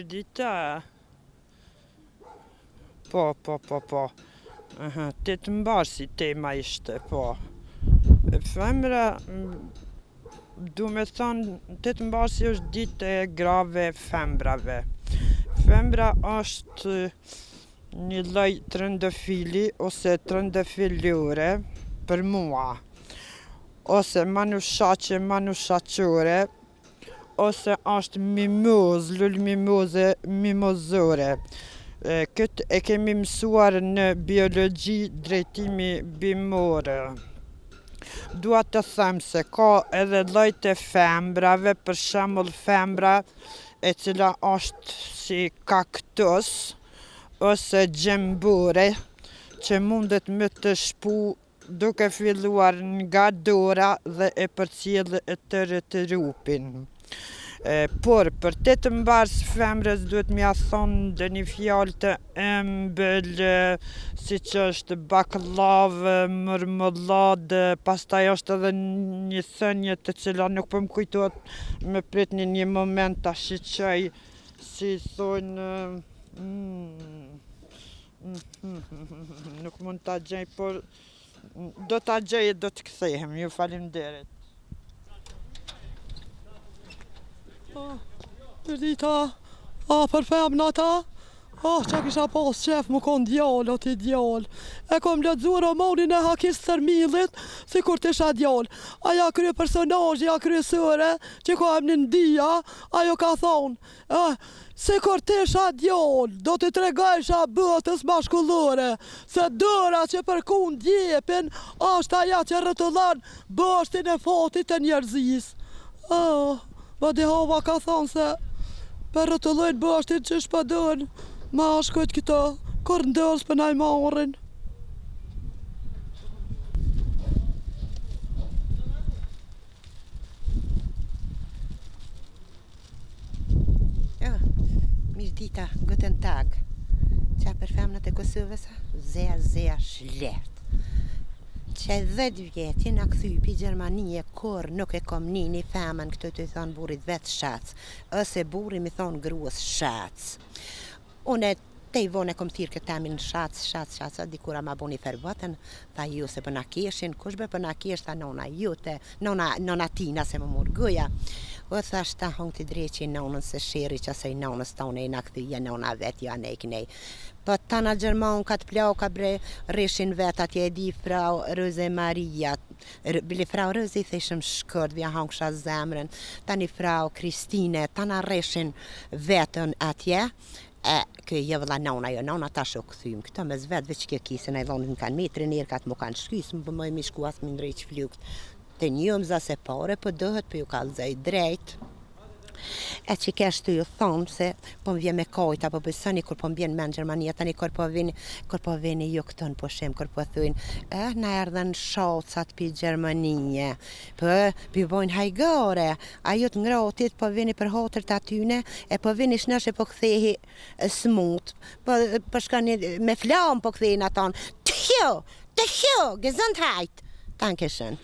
Mirdita. Po. 8 mbarsi tema ishte, po. Femra, du me thonë, 8 mbarsi është ditë e grave femrave. Femra është një lloj trëndafili ose trëndafilure për mua, ose manushaqore, ose është mimoz, lul mimozore. Këtë e kemi mësuar në biologji drejtimi bimore. Dua të them se ka edhe lloj të femrave, për shembull femra e cila është si kaktus ose gjembore, që mundet me të shpu duke filluar nga dora dhe e përcjell tërë trupin. Por për 8 mbars femrës duhet m'ia thonë dhe një fjalë të ëmbël, siç është bakllavë, marmeladë, pastaj është edhe një thënie të cila nuk po më kujtohet, më pritni një moment ta shiqoj, si thonë, nuk mund ta gjej, por do ta gjej e do të kthehem. Ju faleminderit. Mirdita, për femnata, që kisha pas qef më kon djallë, o ti djallë. E kom lexu romanin e Hakis Tërmillit, si kur t'isha djallë. Aja krye personazhja kryesore, që ka emnin Dia, ajo ka thonë, si kur t'isha djallë, do t'i tregojsha botës mashkullore, se dëra që përkun djepin, është aja që rrëtullon bashtin e fatit të njerëzis. Badihova ka thonë se për rrëtullojnë bashtin që shpadon, ma shkojt këto, kur ndërës për naj marrin. Mirdita, guten tag. Qa për femnat e Kosovës, zea shlet. Që 10 vjetë jena kthy pi Gjermanie, kur nuk e kom një femën këtë të thonë burit vetë shac, ose buri mi thonë gruas shac. Une te i vone kom thirë këtë temin shac, dikura ma boni ferbatën, tha ju se për na keshin, kush be për na kesh, tha nona jute, nona tina se më mur goja. O thash ta hong t'i dreqi nonën se sheri që asaj nonës tone i na kthyja nona vetë, jo anej kënej. Po tana Gjerman ka t'plau ka bre reshin vet atje e di frau Rose Maria. Bili frau Rose i theshëm shkurt, vja hongsha zemrën. Tani frau Kristine, tana reshin vetën atje. Kjo je vëlla nona, jo nona tash u kthym. Këto mes vetëve që kjo kisën e dhonin kanë metri njerë ka t'mu kanë shkys, më bëmoj mi shku as mi ndrejq flukt. Të njëm za se pare për dëhet për ju kalzaj drejt. E që kesh të ju thonë se po më vjen me kajta, po besoni kur po më vjen men Gjermania, tani kur po vini ju këtën po shem, kur po thujnë, na erdhen shacat për Gjermanie, për bojnë hajgare, ajo të ngratit po vini për hotër të atyne, e po vini shnëshe po kthehi smut, po shkani me flam po kthehin atan, të hjo, gesundheit, dankeschön.